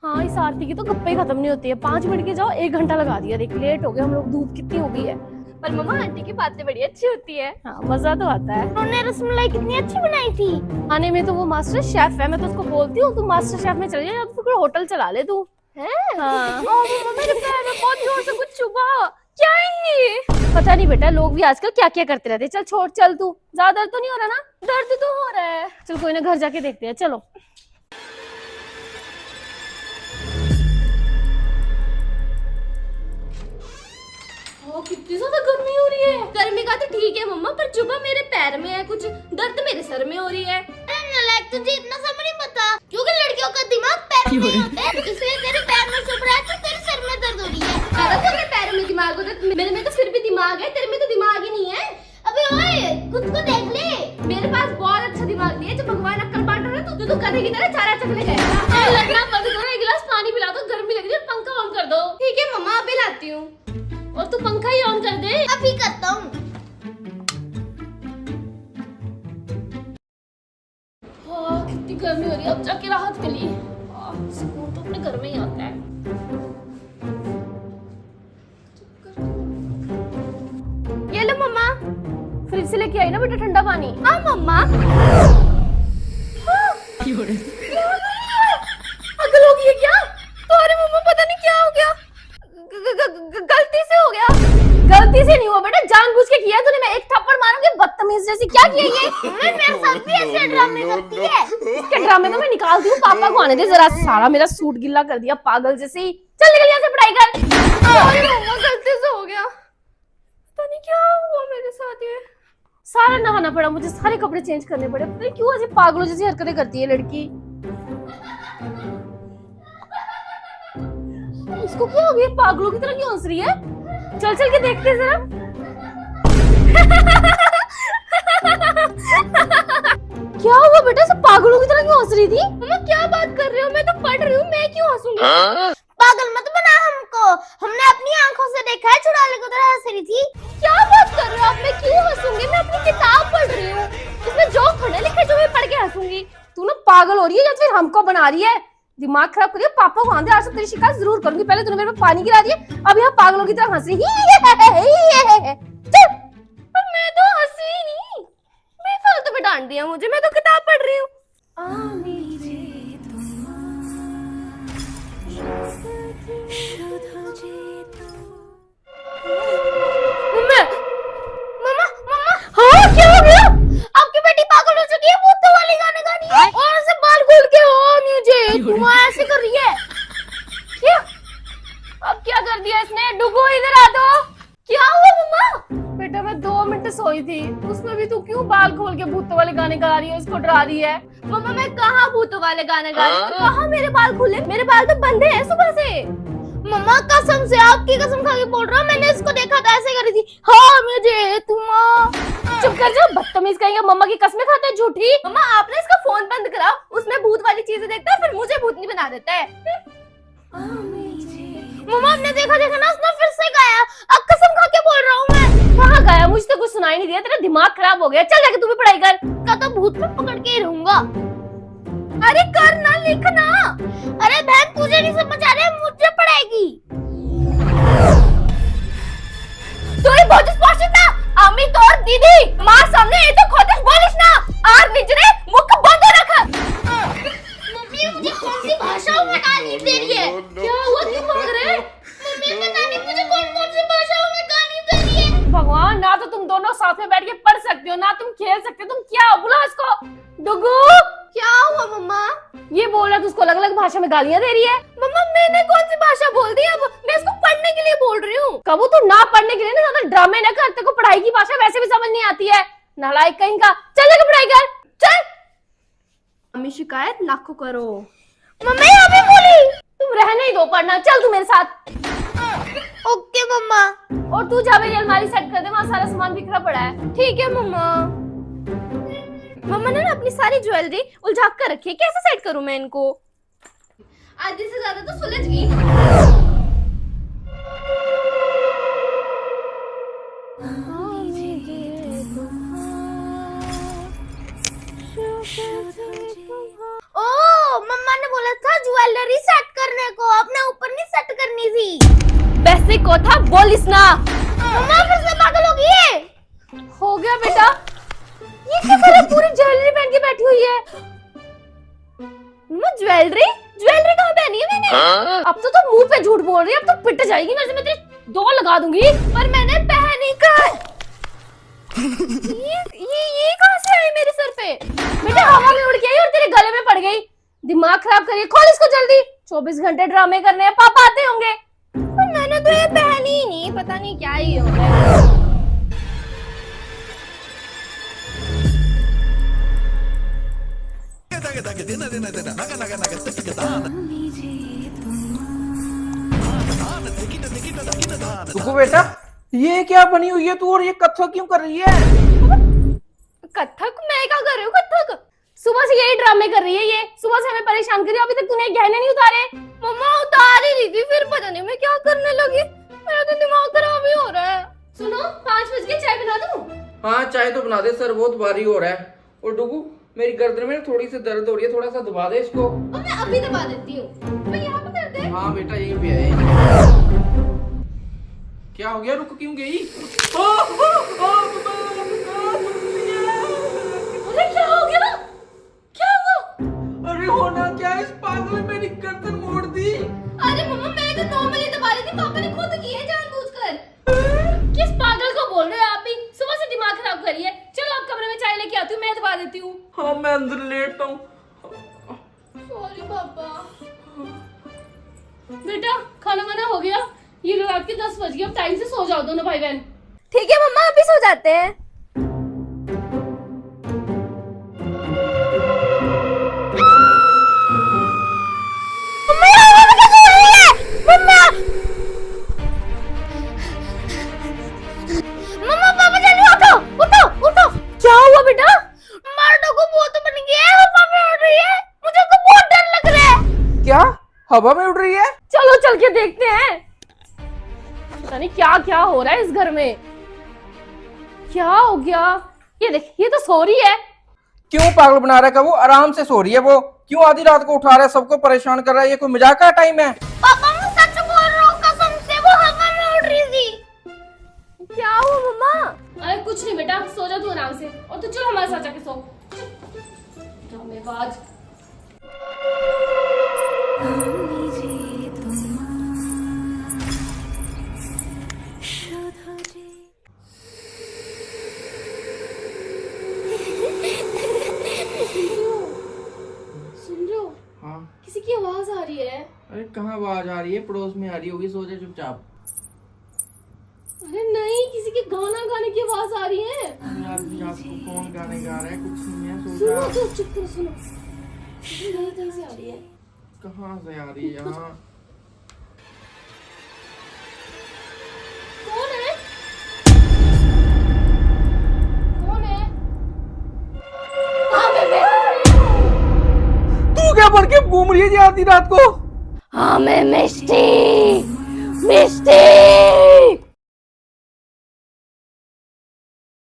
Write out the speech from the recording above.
हाँ, इस आरती की तो गप्पे ही खत्म नहीं होती है। 5 मिनट के जाओ 1 घंटा लगा दिया। देख लेट हो गए हम लोग, धूप कितनी हो गई है। पर मम्मा आंटी की बातें बड़ी अच्छी होती है। हाँ, मजा तो आता है। उन्होंने रसमलाई कितनी अच्छी बनाई थी। खाने में तो वो मास्टर शेफ है। मैं तो उसको बोलती हूँ तू मास्टर शेफ में चल जा, या तो कोई होटल चला ले तू। है? हाँ। मम्मा मेरे पैर में बहुत जोर से कुछ चुभा। क्या है ये? पता नहीं बेटा, लोग भी आजकल क्या क्या करते रहते हैं। चल छोड़, चल तू। ज्यादा दर्द तो नहीं हो रहा ना? दर्द तो हो रहा है। चल कोई ना, घर जाके देखते हैं, चलो। कितनी ज्यादा गर्मी हो रही है। गर्मी का तो ठीक है मम्मा, पर चुभा मेरे पैर में है, कुछ दर्द मेरे सर में हो रही है। नालायक, तुझे इतना सब नहीं पता, क्योंकि लड़कियों का दिमाग पैर में होता है, इसलिए तेरे पैर में चुभ रहा है तो तेरे सर में दर्द हो रही है। अरे तेरे पैरों में दिमाग होता है, मेरे में तो फिर भी दिमाग है, तेरे में तो दिमाग ही नहीं है। अबे ओए, खुद को देख ले। मेरे पास बहुत अच्छा दिमाग नहीं है, जो भगवान अक्कल बांट रहा है, तो गधे की तरह चारा चकले गए। लड़ना बंद करो, एक गिलास पानी पिला दो, गर्मी लग रही है, पंखा ऑन कर दो। ठीक है मम्मा, अभी लाती हूँ। और तू पंखा ही ऑन कर दे। अभी करता हूँ। कितनी गर्मी हो रही है, अब जाके राहत मिली। सुकून तो अपने घर में ही आता है। ये लो मम्मा। फ्रिज से लेके आई ना बेटा ठंडा पानी। हाँ मम्मा। अकल होगी है क्या? तो अरे मम्मा पता नहीं क्या हो गया। गलती से हो गया। गलती से नहीं हुआ बेटा, जानबूझ के किया तूने। मैं एक थप्पड़ मारूंगी, बदतमीज जैसी। क्या किया ये? मेरे साथ भी ऐसे ड्रामे करती है। इसके ड्रामे तो मैं निकालती हूँ। पापा को आने दे जरा। सारा मेरा सूट गिल्ला कर दिया पागल जैसी। चल निकल यहाँ से, पढ़ाई कर। अरे मम्मा गलती से हो गया। पता नहीं क्या हुआ मेरे साथ ये। सारा नहाना पड़ा मुझे, सारे कपड़े चेंज करने पड़े। पता नहीं क्यों ऐसे पागलों जैसी हरकतें करती है लड़की। इसको क्या हो गया? पागलों की तरह क्यों हंस रही है? चल चल के देखते हैं जरा। क्या हुआ बेटा, सब पागलों की तरह क्यों हंस रही थी? मम्मा क्या बात कर रहे हो? मैं तो पढ़ रही हूँ, मैं क्यों हंसूंगी? पागल मत बना हमको। हमने अपनी आंखों से देखा है चुड़ैल की तरह हंस रही थी। क्या बात कर रहे हो आप? मैं क्यों हंसूंगी? मैं अपनी किताब पढ़ रही हूँ, इसमें जो थोड़े लिखे जो मैं पढ़ के हंसूंगी। तू ना पागल हो रही है या फिर हमको बना रही है? दिमाग खराब करिए। पापा को आंधे, आज तेरी शिकायत जरूर करूंगी। पहले तूने मेरे पे पानी गिरा दिया, अब यहाँ पागलों की तरह हंस रही है। चल। पर मैं तो हंसी ही नहीं। बेफालतू में डांट दिया मुझे, मैं तो किताब पढ़ रही हूँ। मम्मा मम्मा, हाँ क्या हो गया? आपकी बेटी पागल हो चुकी है, भूतों वाली गाने गा रही है और ऐसे बाल खोल के। हो मुझे तुम ऐसे कर रही है क्या? अब क्या कर दिया इसने? डुगो इधर आ दो। क्या हुआ मम्मा? बेटा मैं 2 मिनट सोई थी, उसमें भी तू क्यों बाल खोल के भूतों वाले गाने गा रही है? इसको डरा रही है। मम्मा मैं कहाँ भूतों वाले गाने गा रही हूँ? कहाँ मेरे बाल खुले? मेरे बाल तो बंधे हैं सुबह से। मम्मा कसम से, आपकी कसम खा के बोल रहा हूँ, मैंने इसको देखा था ऐसे कर रही थी। हाँ मुझे तुम। चुप कर जा, बदतमीज कहेंगे। मम्मा की कसमें खाता है झूठी। मम्मा आपने इसका फोन बंद करा, उसमें भूत वाली चीजें देखता है, फिर मुझे भूतनी बना देता है। मम्मा आपने देखा देखा ना, उसने फिर से गाया। अब कसम खा के बोल रहा हूँ मैं। कहाँ गया? मुझे तो कुछ सुनाई नहीं दिया। तेरा दिमाग खराब हो गया। चल जाके तू भी पढ़ाई कर। का तो भूत में पकड़ के ही रहूंगा। अरे करना, लिखना। अरे बहन तुझे नहीं समझ आ रहा है, मुझे पढ़ाएगी। तो ये बहुत स्पष्ट था। अमित और दीदी हमारे सामने ये तो खोटिस बोलिस ना। आर निचरे मुख बंद रखा। मम्मी मुझे कौन सी भाषाओं में गाली दे रही है? क्या हुआ? क्यों मांग रहे? मम्मी पता नहीं मुझे कौन कौन सी भाषाओं में गाली दे रही है। भगवान, ना तो तुम दोनों साथ में बैठ के पढ़ सकते हो, ना तुम खेल सकते हो। तुम क्या हो? बुला इसको। डुगू क्या हुआ मम्मा? ये बोल रहा है, उसको अलग अलग भाषा में गालियां दे रही है। मम्मा मैंने कौन सी भाषा बोल दी? अब मैं इसको पढ़ने के लिए बोल रही हूँ। कबू तू ना पढ़ने के लिए ना ज्यादा ड्रामे ना कर। तेरे को पढ़ाई की भाषा वैसे भी समझ नहीं आती है। नालायक कहीं का। चल जाके पढ़ाई कर। चल। मम्मी शिकायत लाखों करो। मम्मी अभी बोली। तुम रहने ही दो पढ़ना। चल तू मेरे साथ। ओके मम्मा। और तू जा मेरी अलमारी सेट कर दे, वहाँ सारा सामान बिखरा पड़ा है। ठीक है मम्मा। मम्मा ने ना अपनी सारी ज्वेलरी उलझा कर रखी है, कैसे सेट करूं मैं इनको? आधी से ज्यादा तो सुलझ गई। ओ मम्मा ने बोला था ज्वेलरी सेट करने भी को था बोलिस ना। मम्मा फिर से पागल हो गई है। हो गया बेटा, ये क्या कर रहा है? पूरी ज्वेलरी पहन के बैठी हुई है। मम्मा ज्वेलरी ज्वेलरी कहाँ पहनी है मैंने? अब तो तुम मुंह पे झूठ बोल रही है, अब तो पिट जाएगी ना, मैं तेरी दो लगा दूंगी। पर मैंने पहनी कहाँ? ये कहाँ से आई मेरे सर पे? बेटा हवा में उड़ के आई और तेरे गले में पड़ गई। दिमाग खराब करिए, खोल इसको जल्दी। 24 घंटे ड्रामे करने हैं, पापा आते होंगे। पर मैंने तो ये पहनी ही नहीं, पता नहीं क्या ही हो रहा है। रुको बेटा, ये क्या बनी हुई है तू, और ये कथक क्यों कर रही है? कथक? मैं क्या कर रही हूँ कथक? सुबह से यही ड्रामे कर रही है ये, सुबह से हमें परेशान कर रही है। अभी तक तूने गहने नहीं उतारे। मम्मा उतार ही रही थी, फिर पता नहीं मैं क्या करने लगी। मेरा तो दिमाग खराब ही हो रहा है। सुनो, 5 बज गए, चाय बना दूं? हाँ चाय तो बना दे सर, बहुत भारी हो रहा है। और डुगू, मेरी गर्दन में थोड़ी सी दर्द हो रही है, थोड़ा सा दबा दे इसको। और मैं अभी दबा देती हूँ। मैं यहाँ पे दर्द है। हाँ बेटा यहीं पे है। क्या हो गया, रुक क्यों गई? अरे क्या हो गया? क्या हुआ? अरे होना क्या है, इस पागल ने मेरी गर्दन मोड़ दी। अरे मम्मा मैं तो नॉर्मली दबा रही थी, पापा ने खुद की है जानबूझकर। किस पागल को बोल रहे हो आप भी? सुबह से दिमाग खराब करिए। चलो आप कमरे में चाय लेके आती हूँ, मैं दबा देती हूँ। हाँ मैं अंदर लेटता हूँ। सॉरी पापा। बेटा खाना वाना हो गया? ये लो रात के 10 बज गए, अब टाइम से सो जाओ दोनों भाई बहन। ठीक है मम्मा, अभी सो जाते हैं। मम्मा पापा जल्दी उठो उठो उठो। क्या हुआ बेटा? मर्डो को भूत बन गया है, हवा में उड़ रही है। मुझे तो बहुत डर लग रहा है। क्या हवा में उड़ रही है? चलो चल के देखते हैं। पता नहीं क्या क्या हो रहा है इस घर में। क्या हो गया? ये देख, ये तो सो रही है। क्यों पागल बना रहा है? वो आराम से सो रही है, वो क्यों आधी रात को उठा रहा है, सबको परेशान कर रहा है? ये कोई मजाक का टाइम है? पापा मैं सच बोल रहा हूँ, कसम से वो हवा में उड़ रही थी। क्या हुआ मम्मा? अरे कुछ नहीं बेटा, सो जा तू आराम से। और तू चल हमारे साथ जाके सो। ड्रामेबाज। सुन रहे हो? हाँ। किसी की आवाज आ रही है। अरे कहाँ आवाज आ रही है? पड़ोस में आ रही होगी, सो जा चुपचाप। अरे नहीं, किसी के गाना गाने की आवाज आ रही है। यार आपको कौन गाने गा रहा है? कुछ नहीं है, सो सुनो जा। तो, चुप करो, सुनो। नहीं कहीं से आ रही है। कहाँ से आ रही है? यहाँ कौन है? कौन है? हाँ मैं तू क्या बन के घूम रही है जी आधी रात को? हाँ मैं मिष्टी। मिष्टी